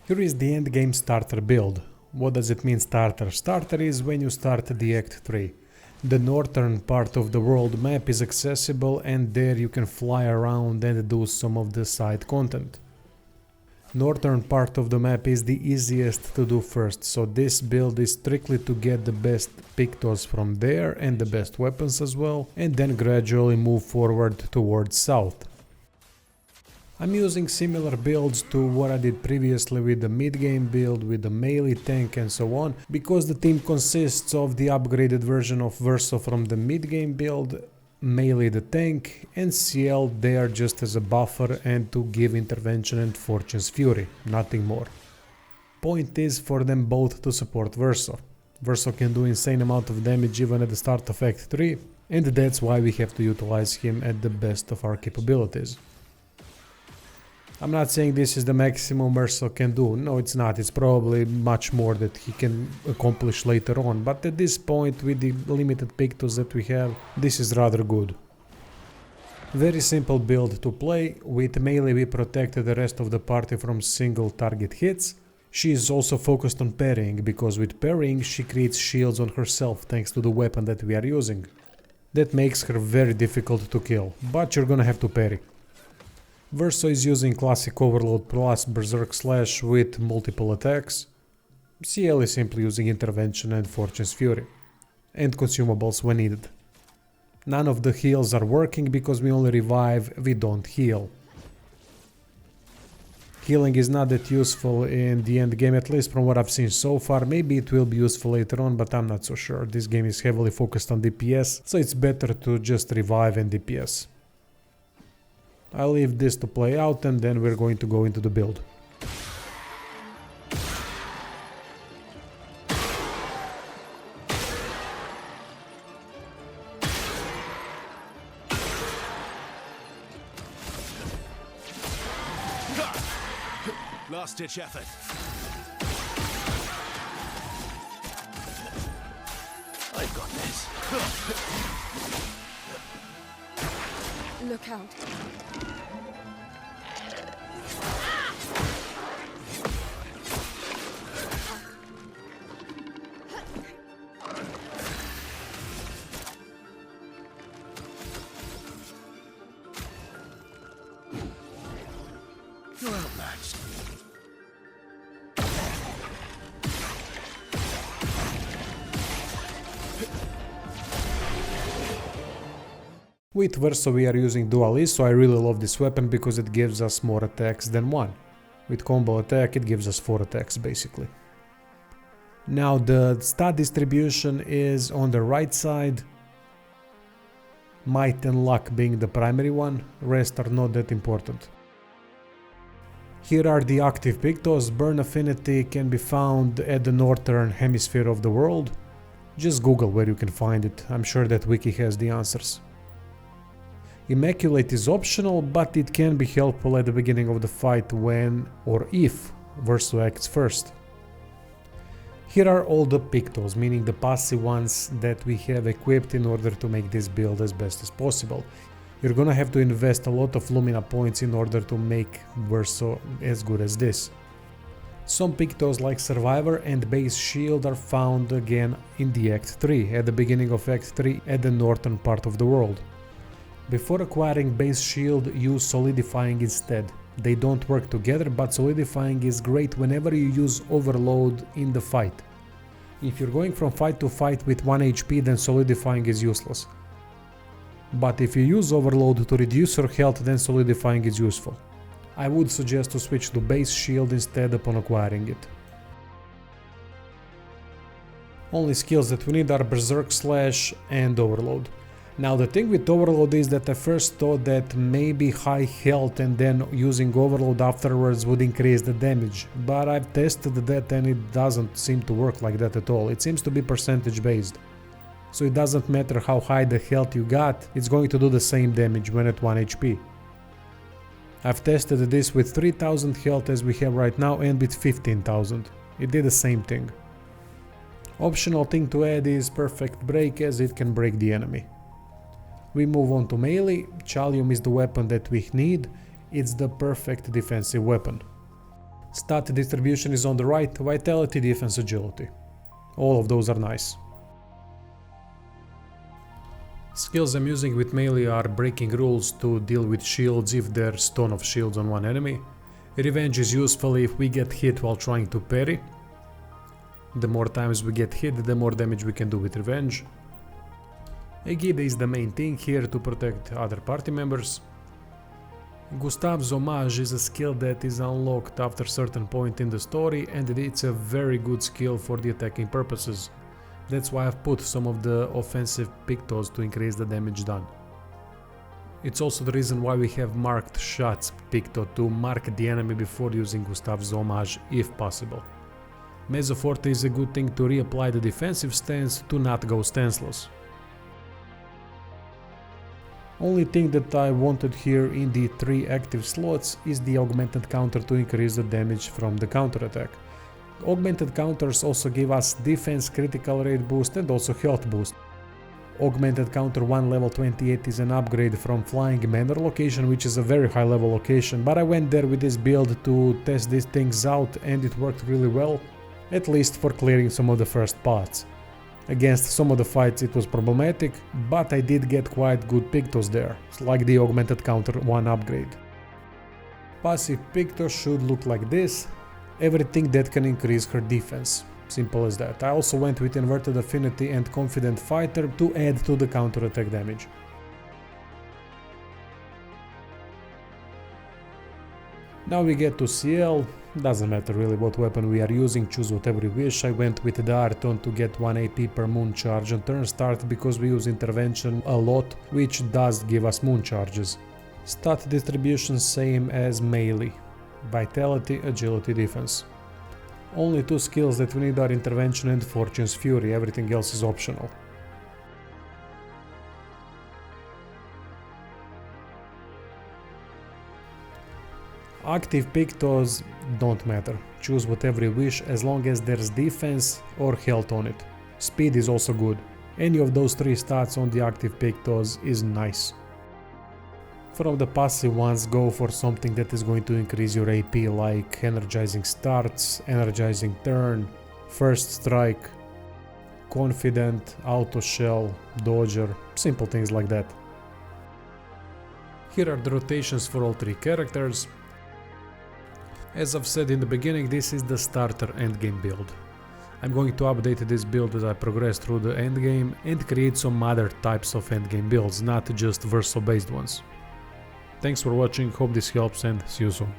Here is the endgame starter build. What does it mean starter? Starter is when you start the Act 3. The northern part of the world map is accessible and there you can fly around and do some of the side content. Northern part of the map is the easiest to do first, so this build is strictly to get the best pictos from there and the best weapons as well, and then gradually move forward towards south. I'm using similar builds to what I did previously with the mid-game build, with the Maelle tank and so on, because the team consists of the upgraded version of Verso from the mid-game build, Maelle the tank, and Sciel there just as a buffer and to give intervention and Fortune's Fury, nothing more. Point is for them both to support Verso. Verso can do insane amount of damage even at the start of Act 3, and that's why we have to utilize him at the best of our capabilities. I'm not saying this is the maximum Verso can do, no it's not, it's probably much more that he can accomplish later on, but at this point with the limited pictos that we have, this is rather good. Very simple build to play. With Maelle we protect the rest of the party from single target hits. She is also focused on parrying, because with parrying she creates shields on herself thanks to the weapon that we are using. That makes her very difficult to kill, but you're gonna have to parry. Verso is using classic overload plus berserk slash with multiple attacks. Sciel is simply using intervention and Fortune's Fury, and consumables when needed. None of the heals are working because we only revive, we don't heal. Healing is not that useful in the end game, at least from what I've seen so far. Maybe it will be useful later on, but I'm not so sure. This game is heavily focused on DPS, so it's better to just revive and DPS. I'll leave this to play out and then we're going to go into the build. Last ditch effort. I've got this. Look out. You're outmatched. With Verso we are using dualist, so I really love this weapon because it gives us more attacks than one. With combo attack it gives us 4 attacks basically. Now the stat distribution is on the right side. Might and luck being the primary one, rest are not that important. Here are the active pictos. Burn affinity can be found at the northern hemisphere of the world. Just Google where you can find it, I'm sure that wiki has the answers. Immaculate is optional, but it can be helpful at the beginning of the fight when or if Verso acts first. Here are all the pictos, meaning the passive ones that we have equipped in order to make this build as best as possible. You're gonna have to invest a lot of Lumina points in order to make Verso as good as this. Some pictos like Survivor and Base Shield are found again in the Act 3, at the beginning of Act 3 at the northern part of the world. Before acquiring Base Shield, use Solidifying instead. They don't work together, but Solidifying is great whenever you use Overload in the fight. If you're going from fight to fight with 1 HP, then Solidifying is useless. But if you use Overload to reduce your health, then Solidifying is useful. I would suggest to switch to Base Shield instead upon acquiring it. Only skills that we need are Berserk Slash and Overload. Now the thing with Overload is that I first thought that maybe high health and then using Overload afterwards would increase the damage, but I've tested that and it doesn't seem to work like that at all. It seems to be percentage based. So it doesn't matter how high the health you got, it's going to do the same damage when at 1 HP. I've tested this with 3000 health as we have right now and with 15,000. It did the same thing. Optional thing to add is Perfect Break, as it can break the enemy. We move on to Maelle. Chalium is the weapon that we need. It's the perfect defensive weapon. Stat distribution is on the right, vitality, defense, agility. All of those are nice. Skills I'm using with melee are breaking rules to deal with shields if there's stone of shields on one enemy. Revenge is useful if we get hit while trying to parry. The more times we get hit, the more damage we can do with revenge. Egide is the main thing here to protect other party members. Gustav's Homage is a skill that is unlocked after a certain point in the story, and it's a very good skill for the attacking purposes. That's why I've put some of the offensive pictos to increase the damage done. It's also the reason why we have marked shots picto to mark the enemy before using Gustav's Homage if possible. Mezzoforte is a good thing to reapply the defensive stance to not go stanceless. Only thing that I wanted here in the 3 active slots is the augmented counter to increase the damage from the counterattack. Augmented counters also give us defense, critical rate boost and also health boost. Augmented counter 1 level 28 is an upgrade from Flying Manor location, which is a very high level location, but I went there with this build to test these things out and it worked really well, at least for clearing some of the first parts. Against some of the fights it was problematic, but I did get quite good pictos there, like the augmented counter 1 upgrade. Passive picto should look like this. Everything that can increase her defense. Simple as that. I also went with Inverted Affinity and Confident Fighter to add to the counterattack damage. Now we get to Sciel. Doesn't matter really what weapon we are using, choose whatever you wish. I went with the Arton to get 1 AP per moon charge on turn start because we use intervention a lot, which does give us moon charges. Stat distribution same as melee. Vitality, agility, defense. Only 2 skills that we need are intervention and Fortune's Fury, everything else is optional. Active pictos don't matter, choose whatever you wish as long as there's defense or health on it. Speed is also good, any of those 3 stats on the active pictos is nice. From the passive ones, go for something that is going to increase your AP like Energizing Starts, Energizing Turn, First Strike, Confident, Auto Shell, Dodger, simple things like that. Here are the rotations for all 3 characters. As I've said in the beginning, this is the starter endgame build. I'm going to update this build as I progress through the endgame and create some other types of endgame builds, not just Verso based ones. Thanks for watching, hope this helps and see you soon.